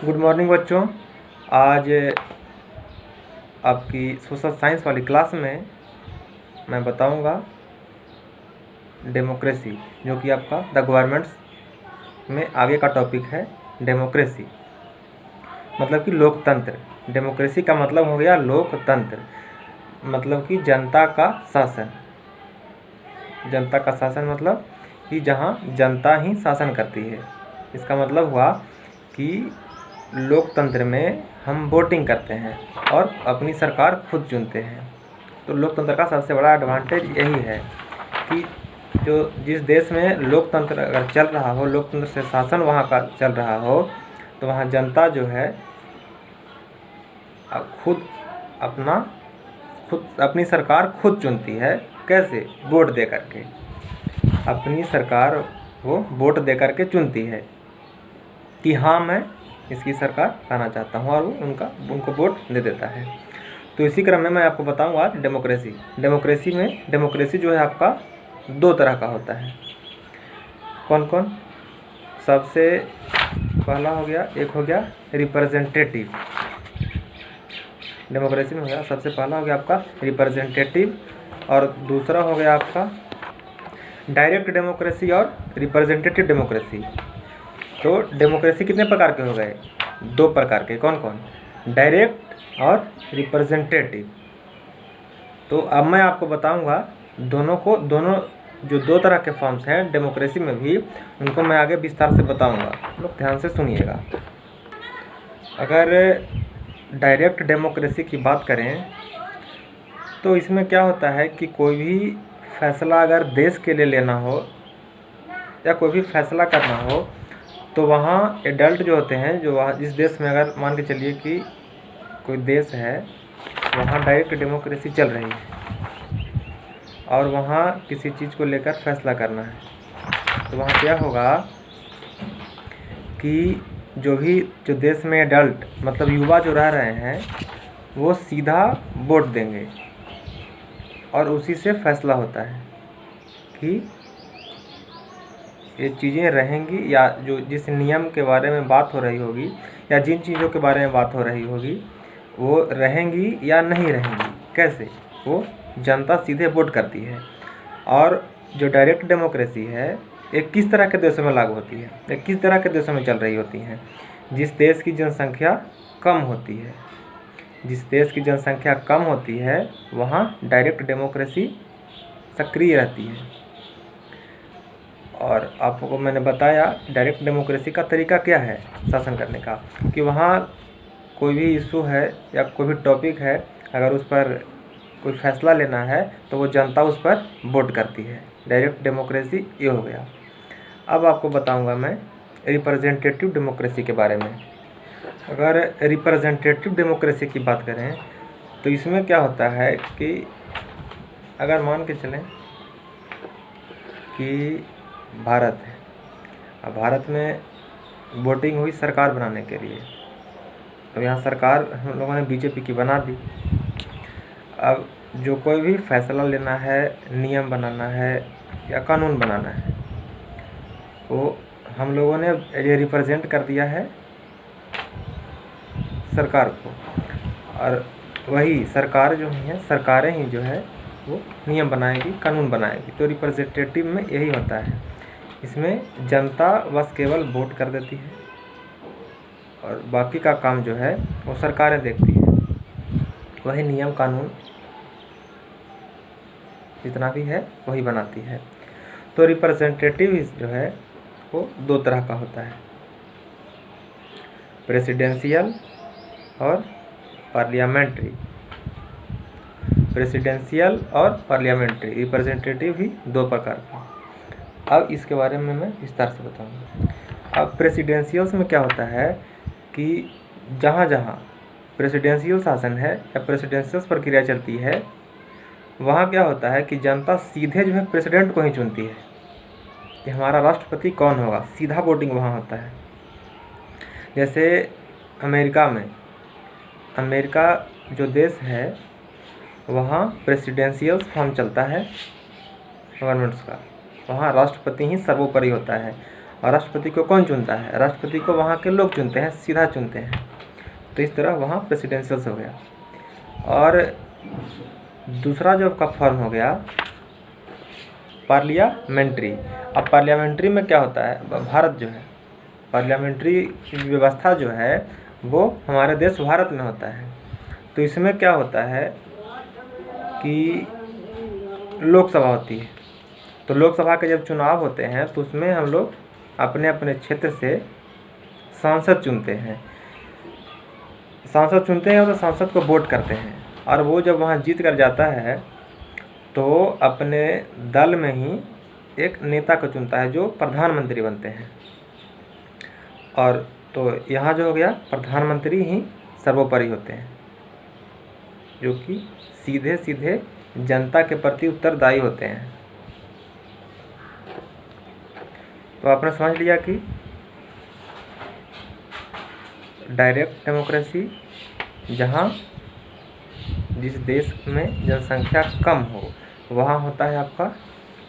Good morning बच्चों। आज आपकी सोशल साइंस वाली क्लास में मैं बताऊंगा डेमोक्रेसी, जो कि आपका द गवर्नमेंट्स में आगे का टॉपिक है। डेमोक्रेसी मतलब कि लोकतंत्र। डेमोक्रेसी का मतलब हो गया लोकतंत्र, मतलब कि जनता का शासन। जनता का शासन मतलब कि जहाँ जनता ही शासन करती है। इसका मतलब हुआ कि लोकतंत्र में हम वोटिंग करते हैं और अपनी सरकार खुद चुनते हैं। तो लोकतंत्र का सबसे बड़ा एडवांटेज यही है कि जिस देश में लोकतंत्र अगर चल रहा हो, लोकतंत्र से शासन वहाँ का चल रहा हो, तो वहाँ जनता जो है खुद अपनी सरकार खुद चुनती है। कैसे? वोट दे करके। अपनी सरकार वो वोट दे करके चुनती है कि हाँ, मैं इसकी सरकार लाना चाहता हूँ, और वो उनको वोट दे देता है। तो इसी क्रम में मैं आपको बताऊँगा डेमोक्रेसी। डेमोक्रेसी जो है आपका दो तरह का होता है। कौन कौन? सबसे पहला हो गया, एक हो गया रिप्रेजेंटेटिव। डेमोक्रेसी में हो गया, सबसे पहला हो गया आपका रिप्रेजेंटेटिव, और दूसरा हो गया आपका डायरेक्ट डेमोक्रेसी और रिप्रेजेंटेटिव डेमोक्रेसी। तो डेमोक्रेसी कितने प्रकार के हो गए? दो प्रकार के। कौन कौन? डायरेक्ट और रिप्रेजेंटेटिव। तो अब मैं आपको बताऊंगा दोनों जो दो तरह के फॉर्म्स हैं डेमोक्रेसी में भी, उनको मैं आगे विस्तार से बताऊंगा। लोग ध्यान से सुनिएगा। अगर डायरेक्ट डेमोक्रेसी की बात करें तो इसमें क्या होता है कि कोई भी फैसला अगर देश के लिए लेना हो या कोई भी फैसला करना हो, तो वहाँ एडल्ट जो होते हैं, जो वहाँ जिस देश में, अगर मान के चलिए कि कोई देश है, वहाँ डायरेक्ट डेमोक्रेसी चल रही है और वहाँ किसी चीज़ को लेकर फैसला करना है, तो वहाँ क्या होगा कि जो देश में एडल्ट मतलब युवा जो रह रहे हैं, वो सीधा वोट देंगे और उसी से फैसला होता है कि ये चीज़ें रहेंगी, या जिस नियम के बारे में बात हो रही होगी या जिन चीज़ों के बारे में बात हो रही होगी, वो रहेंगी या नहीं रहेंगी। कैसे? वो जनता सीधे वोट करती है। और जो डायरेक्ट डेमोक्रेसी है, ये किस तरह के देशों में लागू होती है, ये किस तरह के देशों में चल रही होती हैं? जिस देश की जनसंख्या कम होती है, जिस देश की जनसंख्या कम होती है, वहाँ डायरेक्ट डेमोक्रेसी सक्रिय रहती है। और आपको मैंने बताया डायरेक्ट डेमोक्रेसी का तरीका क्या है शासन करने का, कि वहाँ कोई भी इशू है या कोई भी टॉपिक है, अगर उस पर कोई फैसला लेना है तो वो जनता उस पर वोट करती है। डायरेक्ट डेमोक्रेसी ये हो गया। अब आपको बताऊंगा मैं रिप्रेजेंटेटिव डेमोक्रेसी के बारे में। अगर रिप्रेजेंटेटिव डेमोक्रेसी की बात करें तो इसमें क्या होता है कि अगर मान के चलें कि भारत है, अब भारत में वोटिंग हुई सरकार बनाने के लिए। अब यहाँ सरकार हम लोगों ने बीजेपी की बना दी। अब जो कोई भी फैसला लेना है, नियम बनाना है या कानून बनाना है, वो हम लोगों ने ये रिप्रेजेंट कर दिया है सरकार को, और वही सरकार जो है, सरकारें ही जो है वो नियम बनाएगी, कानून बनाएगी। तो रिप्रेजेंटेटिव में यही होता है। इसमें जनता बस केवल वोट कर देती है और बाकी का काम जो है वो सरकारें देखती है, वही नियम कानून जितना भी है वही बनाती है। तो रिप्रेजेंटेटिव जो है वो दो तरह का होता है, प्रेसिडेंशियल और पार्लियामेंट्री। प्रेसिडेंशियल और पार्लियामेंट्री रिप्रेजेंटेटिव ही दो प्रकार का। अब इसके बारे में मैं विस्तार से बताऊंगा। अब प्रेसिडेंशियल्स में क्या होता है कि जहाँ जहाँ प्रेसिडेंशियल शासन है या प्रेसिडेंशियल प्रक्रिया चलती है, वहाँ क्या होता है कि जनता सीधे जो है प्रेसिडेंट को ही चुनती है कि हमारा राष्ट्रपति कौन होगा। सीधा वोटिंग वहाँ होता है। जैसे अमेरिका जो देश है, वहाँ प्रेसिडेंशियल फॉर्म चलता है गवर्नमेंट्स का। वहाँ राष्ट्रपति ही सर्वोपरि होता है और राष्ट्रपति को कौन चुनता है? राष्ट्रपति को वहाँ के लोग चुनते हैं, सीधा चुनते हैं। तो इस तरह वहाँ प्रेसिडेंशियल हो गया। और दूसरा जो आपका फॉर्म हो गया पार्लियामेंट्री। अब पार्लियामेंट्री में क्या होता है? भारत जो है पार्लियामेंट्री व्यवस्था जो है वो हमारे देश भारत में होता है। तो इसमें क्या होता है कि लोकसभा होती है। तो लोकसभा के जब चुनाव होते हैं तो उसमें हम लोग अपने अपने क्षेत्र से सांसद चुनते हैं। सांसद चुनते हैं और तो सांसद को वोट करते हैं, और वो जब वहाँ जीत कर जाता है तो अपने दल में ही एक नेता को चुनता है जो प्रधानमंत्री बनते हैं। और तो यहाँ जो हो गया प्रधानमंत्री ही सर्वोपरि होते हैं, जो कि सीधे सीधे जनता के प्रति उत्तरदायी होते हैं। तो आपने समझ लिया कि डायरेक्ट डेमोक्रेसी जहाँ जिस देश में जनसंख्या कम हो वहाँ होता है आपका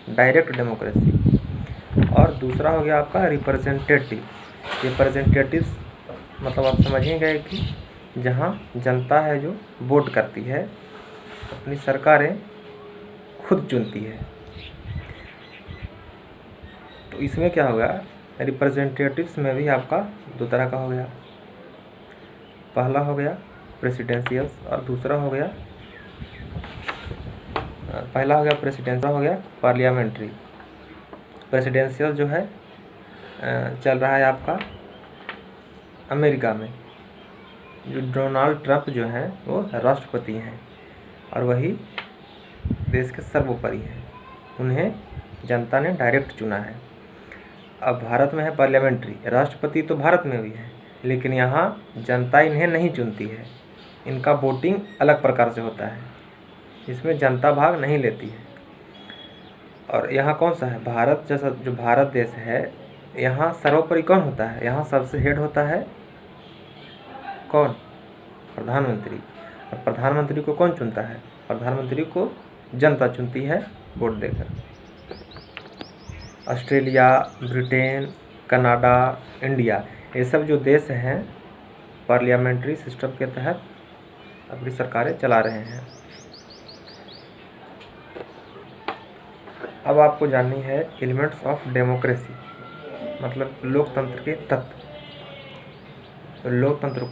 डायरेक्ट डेमोक्रेसी। और दूसरा हो गया आपका रिप्रेजेंटेटिव। रिप्रेजेंटेटिव्स मतलब आप समझ ही गए कि जहाँ जनता है जो वोट करती है, अपनी सरकारें खुद चुनती है। तो इसमें क्या होगा, रिप्रेजेंटेटिव्स में भी आपका दो तरह का हो गया। पहला हो गया प्रेसिडेंशियल और दूसरा हो गया पहला हो गया प्रेसिडेंशियल, हो गया पार्लियामेंट्री। प्रेसिडेंशियल जो है चल रहा है आपका अमेरिका में, जो डोनाल्ड ट्रंप जो हैं वो राष्ट्रपति हैं और वही देश के सर्वोपरि हैं। उन्हें जनता ने डायरेक्ट चुना है। अब भारत में है पार्लियामेंट्री, राष्ट्रपति तो भारत में भी है, लेकिन यहाँ जनता इन्हें नहीं चुनती है। इनका वोटिंग अलग प्रकार से होता है, इसमें जनता भाग नहीं लेती है। और यहाँ कौन सा है, भारत जैसा जो भारत देश है, यहाँ सर्वोपरि कौन होता है? यहाँ सबसे हेड होता है कौन? प्रधानमंत्री। और प्रधानमंत्री को कौन चुनता है? प्रधानमंत्री को जनता चुनती है वोट देकर। ऑस्ट्रेलिया, ब्रिटेन, कनाडा, इंडिया, ये सब जो देश हैं पार्लियामेंट्री सिस्टम के तहत अपनी सरकारें चला रहे हैं। अब आपको जाननी है एलिमेंट्स ऑफ डेमोक्रेसी, मतलब लोकतंत्र के तत्व। तो लोकतंत्र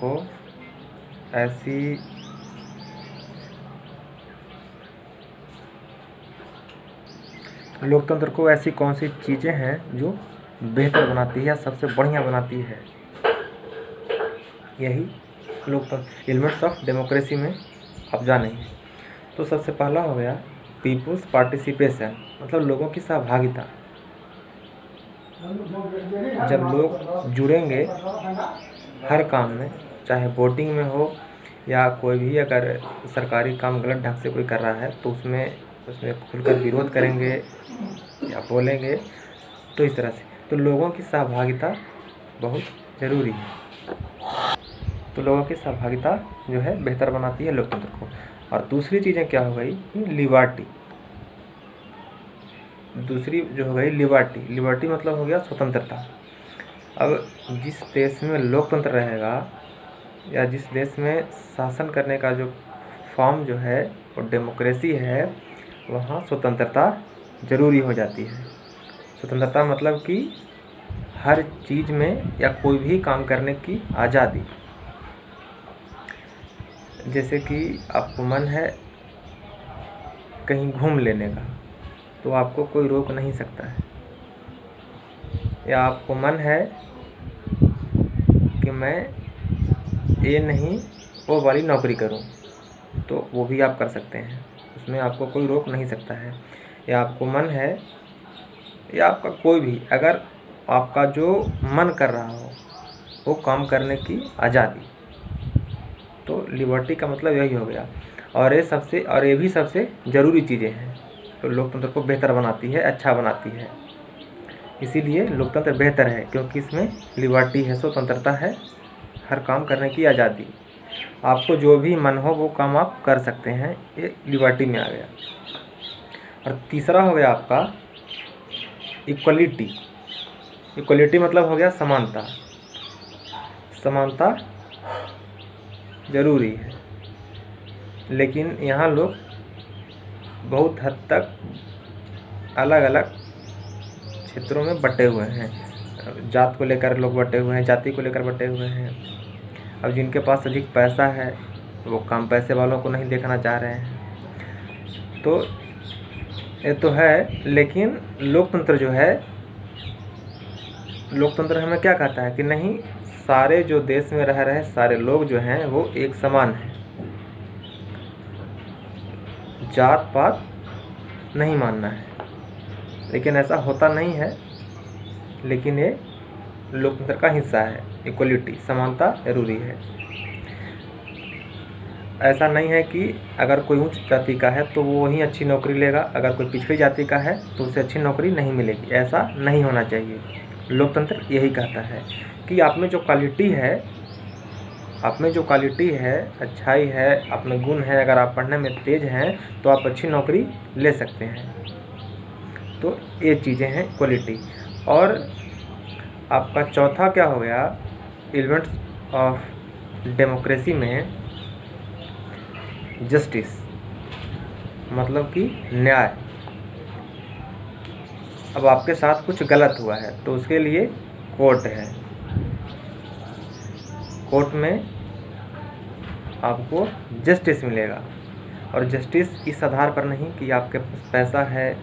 को ऐसी कौन सी चीज़ें हैं जो बेहतर बनाती है या सबसे बढ़िया बनाती है, यही लोकतंत्र एलिमेंट्स ऑफ डेमोक्रेसी में आप जानेंगे। तो सबसे पहला हो गया पीपुल्स पार्टिसिपेशन, मतलब लोगों की सहभागिता। जब लोग जुड़ेंगे हर काम में, चाहे वोटिंग में हो या कोई भी अगर सरकारी काम गलत ढंग से कोई कर रहा है तो उसमें खुलकर विरोध करेंगे या बोलेंगे, तो इस तरह से तो लोगों की सहभागिता बहुत ज़रूरी है। तो लोगों की सहभागिता जो है बेहतर बनाती है लोकतंत्र को। और दूसरी चीज़ें क्या हो गई, लिबर्टी। दूसरी जो हो गई लिबर्टी मतलब हो गया स्वतंत्रता। अब जिस देश में लोकतंत्र रहेगा या जिस देश में शासन करने का जो फॉर्म जो है वो डेमोक्रेसी है, वहाँ स्वतंत्रता ज़रूरी हो जाती है। स्वतंत्रता मतलब कि हर चीज़ में या कोई भी काम करने की आज़ादी। जैसे कि आपको मन है कहीं घूम लेने का तो आपको कोई रोक नहीं सकता है, या आपको मन है कि मैं ये नहीं वो वाली नौकरी करूं, तो वो भी आप कर सकते हैं, उसमें आपको कोई रोक नहीं सकता है। या आपको मन है या आपका कोई भी अगर आपका जो मन कर रहा हो वो काम करने की आज़ादी, तो लिबर्टी का मतलब यही हो गया। और ये भी सबसे ज़रूरी चीज़ें हैं, तो लोकतंत्र को बेहतर बनाती है, अच्छा बनाती है। इसीलिए लोकतंत्र बेहतर है क्योंकि इसमें लिबर्टी है, स्वतंत्रता है, हर काम करने की आज़ादी। आपको जो भी मन हो वो काम आप कर सकते हैं, ये लिबर्टी में आ गया। और तीसरा हो गया आपका इक्वलिटी। इक्वलिटी मतलब हो गया समानता, समानता जरूरी है, लेकिन यहाँ लोग बहुत हद तक अलग अलग क्षेत्रों में बटे हुए हैं। जात को लेकर लोग बटे हुए हैं, जाति को लेकर बटे हुए हैं। अब जिनके पास अधिक पैसा है वो कम पैसे वालों को नहीं देखना चाह रहे हैं। तो ये तो है, लेकिन लोकतंत्र जो है, लोकतंत्र हमें क्या कहता है कि नहीं, सारे जो देश में रह रहे सारे लोग जो हैं वो एक समान हैं, जात पात नहीं मानना है। लेकिन ऐसा होता नहीं है, लेकिन ये लोकतंत्र का हिस्सा है। इक्वलिटी, समानता जरूरी है। ऐसा नहीं है कि अगर कोई उच्च जाति का है तो वो वहीं अच्छी नौकरी लेगा, अगर कोई पिछड़ी जाति का है तो उसे अच्छी नौकरी नहीं मिलेगी। ऐसा नहीं होना चाहिए। लोकतंत्र यही कहता है कि आप में जो क्वालिटी है, आप में जो क्वालिटी है, अच्छाई है, आप में गुण है, अगर आप पढ़ने में तेज हैं तो आप अच्छी नौकरी ले सकते हैं। तो ये चीज़ें हैं इक्वलिटी। और आपका चौथा क्या हो गया, एलिमेंट्स ऑफ डेमोक्रेसी में जस्टिस, मतलब कि न्याय। अब आपके साथ कुछ गलत हुआ है तो उसके लिए कोर्ट है, कोर्ट में आपको जस्टिस मिलेगा। और जस्टिस इस आधार पर नहीं कि आपके पास पैसा है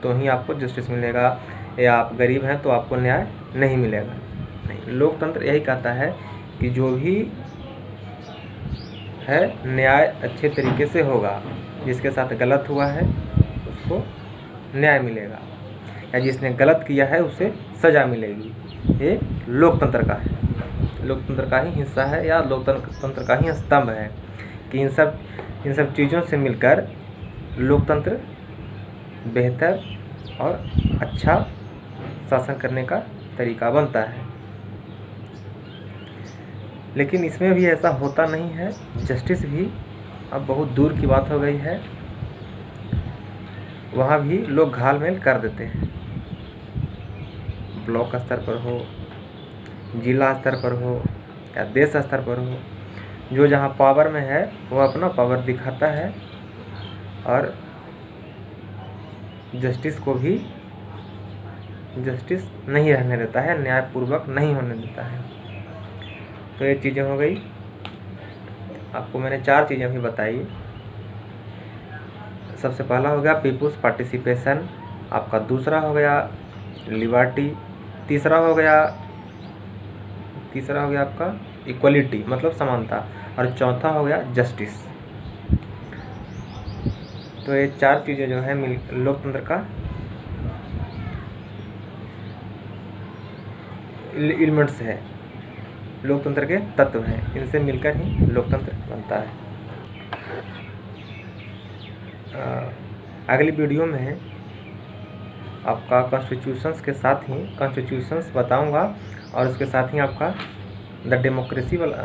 तो ही आपको जस्टिस मिलेगा, या आप गरीब हैं तो आपको न्याय नहीं मिलेगा। नहीं, लोकतंत्र यही कहता है कि जो भी है न्याय अच्छे तरीके से होगा, जिसके साथ गलत हुआ है उसको न्याय मिलेगा, या जिसने गलत किया है उसे सज़ा मिलेगी। ये लोकतंत्र का है, लोकतंत्र का ही हिस्सा है, या लोकतंत्र का ही स्तंभ है कि इन सब चीज़ों से मिलकर लोकतंत्र बेहतर और अच्छा शासन करने का तरीका बनता है। लेकिन इसमें भी ऐसा होता नहीं है। जस्टिस भी अब बहुत दूर की बात हो गई है, वहाँ भी लोग घालमेल कर देते हैं। ब्लॉक स्तर पर हो, जिला स्तर पर हो, या देश स्तर पर हो, जो जहाँ पावर में है वो अपना पावर दिखाता है और जस्टिस को भी जस्टिस नहीं रहने देता है, न्यायपूर्वक नहीं होने देता है। तो ये चीज़ें हो गई। आपको मैंने 4 चीज़ें अभी बताई। सबसे पहला हो गया पीपुल्स पार्टिसिपेशन, आपका दूसरा हो गया लिबर्टी, तीसरा हो गया आपका इक्वलिटी मतलब समानता, और चौथा हो गया जस्टिस। तो ये 4 चीज़ें जो है लोकतंत्र का एलिमेंट्स है, लोकतंत्र के तत्व हैं। इनसे मिलकर ही लोकतंत्र बनता है। अगली वीडियो में आपका कॉन्स्टिट्यूशंस के साथ ही कॉन्स्टिट्यूशंस बताऊंगा, और उसके साथ ही आपका द डेमोक्रेसी वाला,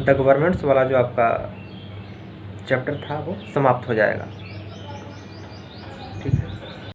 द गवर्नेंस वाला जो आपका चैप्टर था वो समाप्त हो जाएगा।